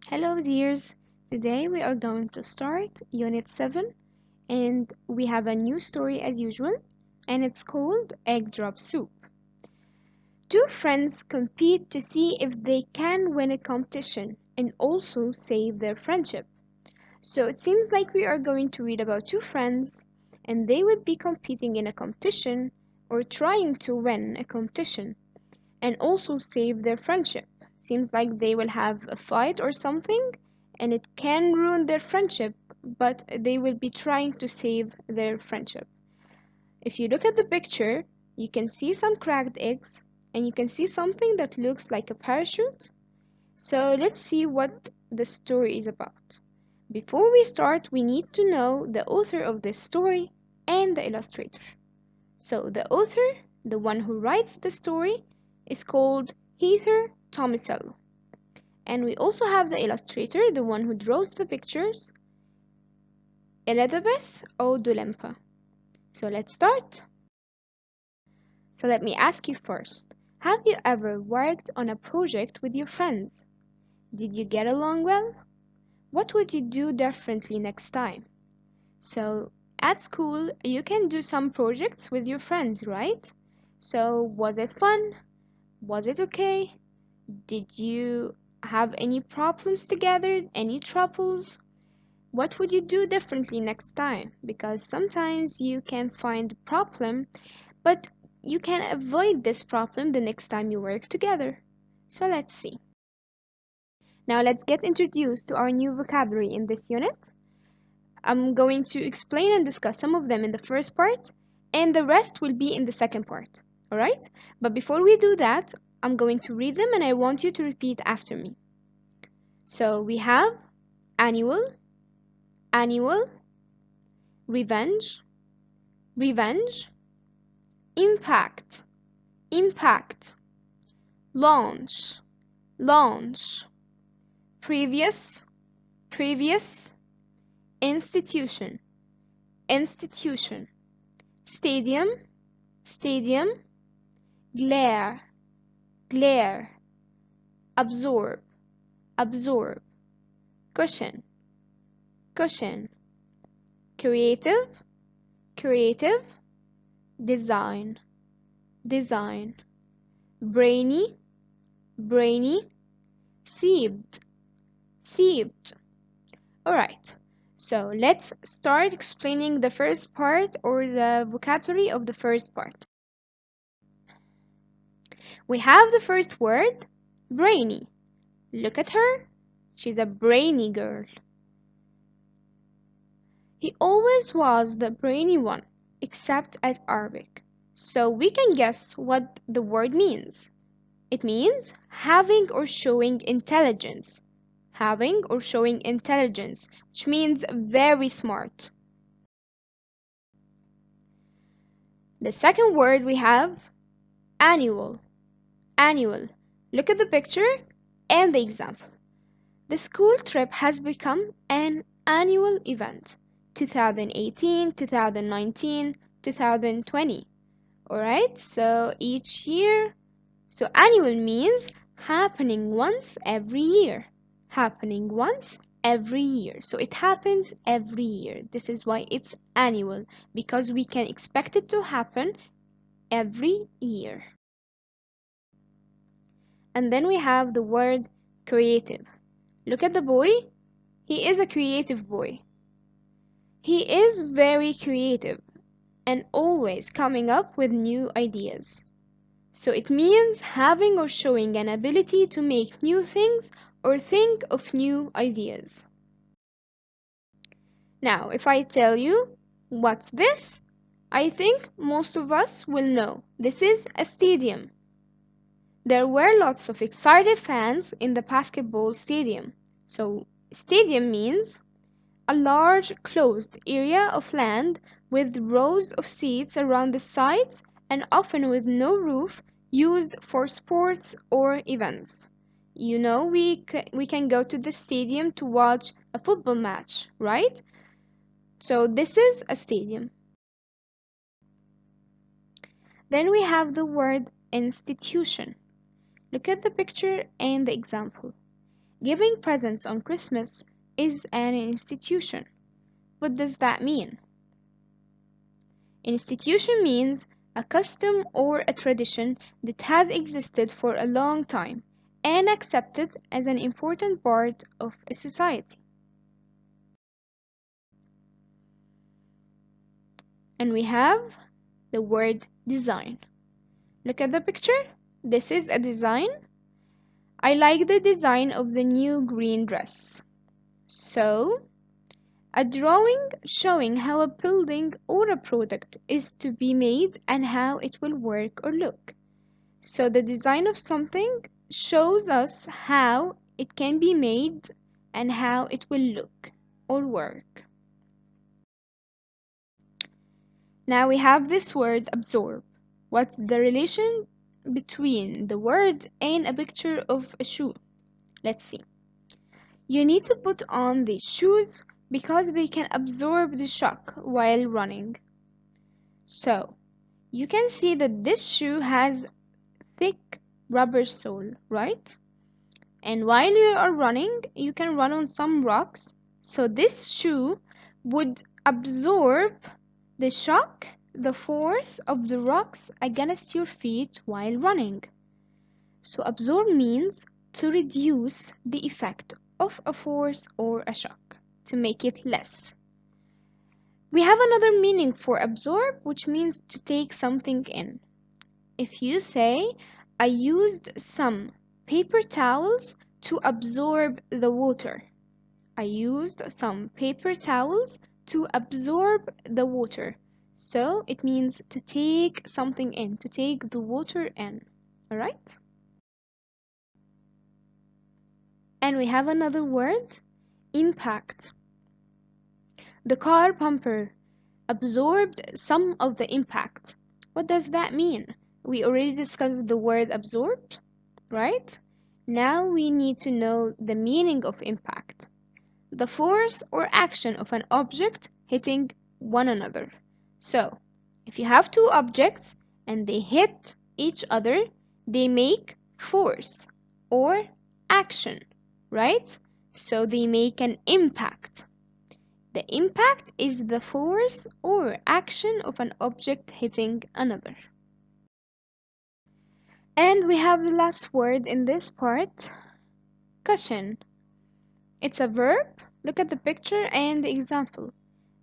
Hello, dears. Today we are going to start Unit 7 and we have a new story as usual, and it's called Egg Drop Soup. Two friends compete to see if they can win a competition and also save their friendship. So it seems like we are going to read about two friends and they would be competing in a competition or trying to win a competition and also save their friendship. Seems like they will have a fight or something, and it can ruin their friendship, but they will be trying to save their friendship. If you look at the picture, you can see some cracked eggs, and you can see something that looks like a parachute. So let's see what the story is about. Before we start, we need to know the author of this story and the illustrator. So the author, the one who writes the story, is called Heather Tomasello. And we also have the illustrator, the one who draws the pictures, Elizabeth O. Dulempa. So let's start. So let me ask you first, have you ever worked on a project with your friends? Did you get along well? What would you do differently next time? So at school, you can do some projects with your friends, right? So was it fun? Was it okay? Did you have any problems together? Any troubles? What would you do differently next time? Because sometimes you can find a problem, but you can avoid this problem the next time you work together. So let's see. Now let's get introduced to our new vocabulary in this unit. I'm going to explain and discuss some of them in the first part, and the rest will be in the second part. Alright? But before we do that, I'm going to read them and I want you to repeat after me. So we have annual, annual, revenge, revenge, impact, impact, launch, launch, previous, previous, institution, institution, stadium, stadium, glare, glare, absorb, absorb, cushion, cushion, creative, creative, design, design, brainy, brainy, sieved, sieved. Alright, so let's start explaining the first part or the vocabulary of the first part. We have the first word, brainy. Look at her. She's a brainy girl. He always was the brainy one, except at Arabic. So we can guess what the word means. It means having or showing intelligence. Having or showing intelligence, which means very smart. The second word we have, annual. Annual. Look at the picture and the example. The school trip has become an annual event. 2018, 2019, 2020. Alright, so each year. So annual means happening once every year. Happening once every year. So it happens every year. This is why it's annual, because we can expect it to happen every year. And then we have the word creative. Look at the boy. He is a creative boy. He is very creative and always coming up with new ideas. So it means having or showing an ability to make new things or think of new ideas. Now, if I tell you, what's this? I think most of us will know. This is a stadium. There were lots of excited fans in the basketball stadium. So, stadium means a large closed area of land with rows of seats around the sides and often with no roof, used for sports or events. You know, we can go to the stadium to watch a football match, right? So this is a stadium. Then we have the word institution. Look at the picture and the example. Giving presents on Christmas is an institution. What does that mean? Institution means a custom or a tradition that has existed for a long time and accepted as an important part of a society. And we have the word design. Look at the picture. This is a design. I like the design of the new green dress. So, a drawing showing how a building or a product is to be made and how it will work or look. So the design of something shows us how it can be made and how it will look or work. Now we have this word absorb. What's the relation between the word and a picture of a shoe? Let's see. You need to put on these shoes because they can absorb the shock while running. So, you can see that this shoe has thick rubber sole, right? And while you are running, you can run on some rocks. So this shoe would absorb the shock, the force of the rocks against your feet while running. So absorb means to reduce the effect of a force or a shock, to make it less. We have another meaning for absorb, which means to take something in. If you say, I used some paper towels to absorb the water. I used some paper towels to absorb the water. So it means to take something in, to take the water in. Alright? And we have another word, impact. The car bumper absorbed some of the impact. What does that mean? We already discussed the word absorbed, right? Now we need to know the meaning of impact. The force or action of an object hitting one another. So, if you have two objects and they hit each other, they make force or action, right? So they make an impact. The impact is the force or action of an object hitting another. And we have the last word in this part, cushion. It's a verb. Look at the picture and the example.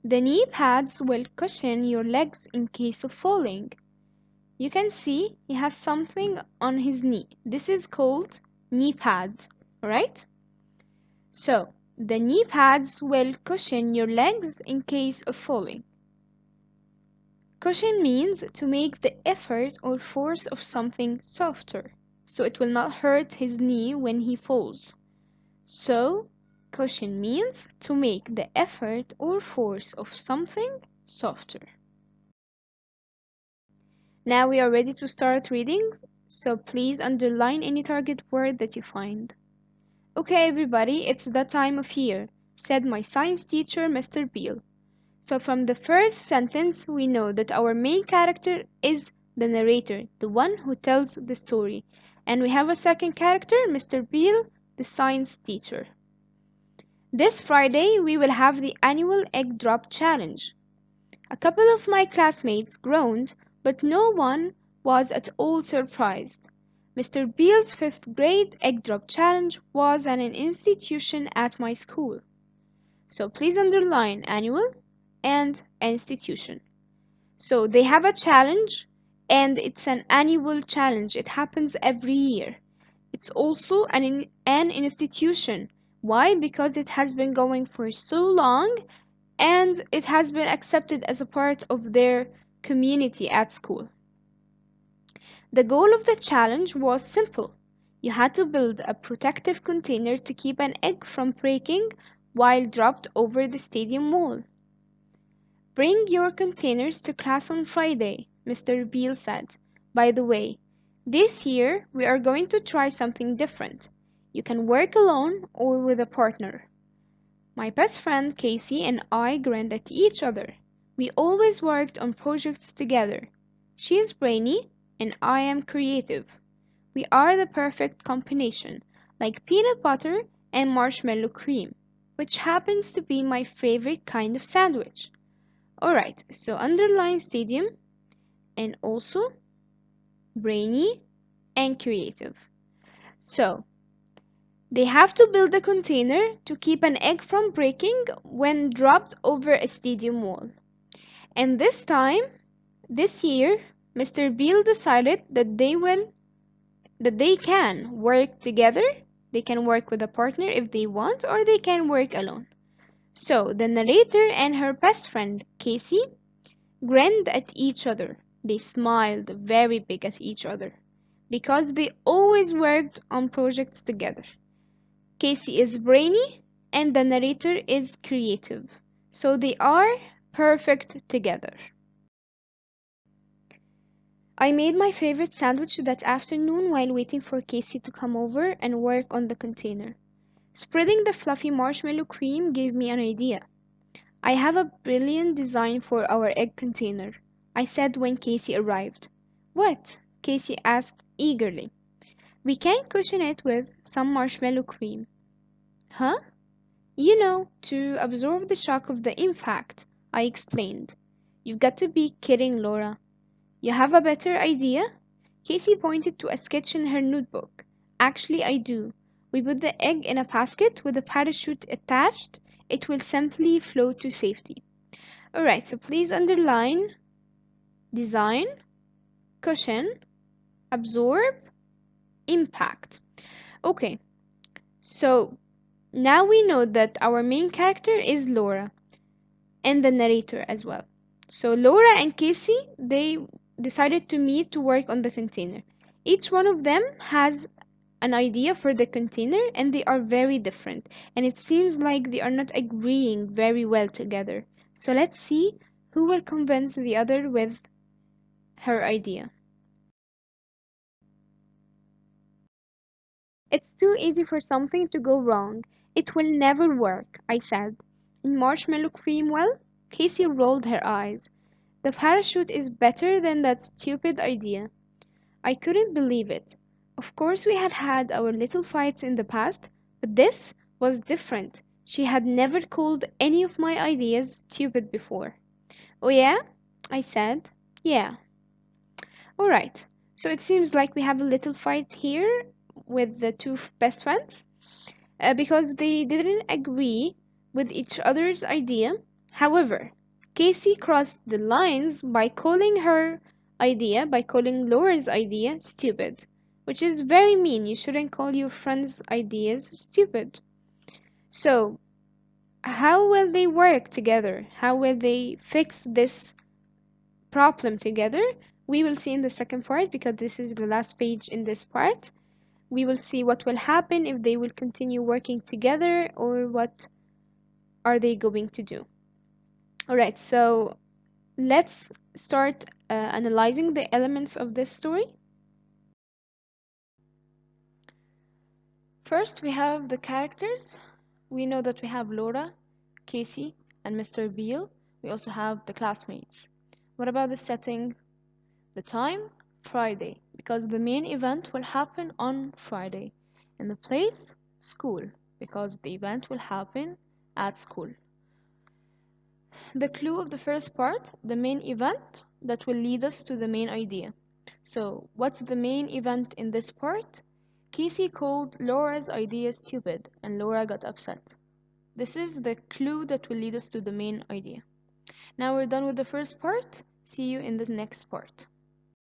The knee pads will cushion your legs in case of falling. You can see he has something on his knee. This is called knee pad, right? So, the knee pads will cushion your legs in case of falling. Cushion means to make the effort or force of something softer, so it will not hurt his knee when he falls. So, cushion means to make the effort or force of something softer. Now we are ready to start reading, so please underline any target word that you find. Okay, everybody, it's that time of year, said my science teacher, Mr. Beale. So from the first sentence, we know that our main character is the narrator, the one who tells the story. And we have a second character, Mr. Beale, the science teacher. This Friday, we will have the annual egg drop challenge. A couple of my classmates groaned, but no one was at all surprised. Mr. Beale's 5th grade egg drop challenge was an institution at my school. So please underline annual and institution. So they have a challenge and it's an annual challenge. It happens every year. It's also an institution. Why? Because it has been going for so long and it has been accepted as a part of their community at school. The goal of the challenge was simple. You had to build a protective container to keep an egg from breaking while dropped over the stadium wall. Bring your containers to class on Friday, Mr. Beale said. By the way, this year we are going to try something different. You can work alone or with a partner. My best friend Casey and I grinned at each other. We always worked on projects together. She is brainy and I am creative. We are the perfect combination, like peanut butter and marshmallow cream, which happens to be my favorite kind of sandwich. Alright, so underline stadium and also brainy and creative. So, they have to build a container to keep an egg from breaking when dropped over a stadium wall. And this year, Mr. Beale decided that they can work together. They can work with a partner if they want, or they can work alone. So the narrator and her best friend, Casey, grinned at each other. They smiled very big at each other because they always worked on projects together. Casey is brainy and the narrator is creative. So they are perfect together. I made my favorite sandwich that afternoon while waiting for Casey to come over and work on the container. Spreading the fluffy marshmallow cream gave me an idea. I have a brilliant design for our egg container, I said when Casey arrived. What? Casey asked eagerly. We can cushion it with some marshmallow cream. Huh? You know, to absorb the shock of the impact, I explained. You've got to be kidding, Laura. You have a better idea? Casey pointed to a sketch in her notebook. Actually, I do. We put the egg in a basket with a parachute attached. It will simply float to safety. Alright, so please underline design, cushion, absorb, impact. Okay, so now we know that our main character is Laura and the narrator as well. So Laura and Casey, they decided to meet to work on the container. Each one of them has an idea for the container and they are very different, and it seems like they are not agreeing very well together. So let's see who will convince the other with her idea. It's too easy for something to go wrong. It will never work, I said. In marshmallow cream, well, Casey rolled her eyes. The parachute is better than that stupid idea. I couldn't believe it. Of course, we had had our little fights in the past, but this was different. She had never called any of my ideas stupid before. Oh, yeah? I said. Yeah. All right. So it seems like we have a little fight here with the two best friends because they didn't agree with each other's idea. However, Casey crossed the lines by calling Laura's idea stupid, which is very mean. You shouldn't call your friends' ideas stupid. So, how will they work together? How will they fix this problem together? We will see in the second part because this is the last page in this part. We will see what will happen if they will continue working together or what are they going to do. Alright, so let's start analyzing the elements of this story. First, we have the characters. We know that we have Laura, Casey, and Mr. Beale. We also have the classmates. What about the setting? The time? Friday, because the main event will happen on Friday. And the place? School, because the event will happen at school. The clue of the first part, the main event that will lead us to the main idea. So, what's the main event in this part? Casey called Laura's idea stupid, and Laura got upset. This is the clue that will lead us to the main idea. Now we're done with the first part. See you in the next part.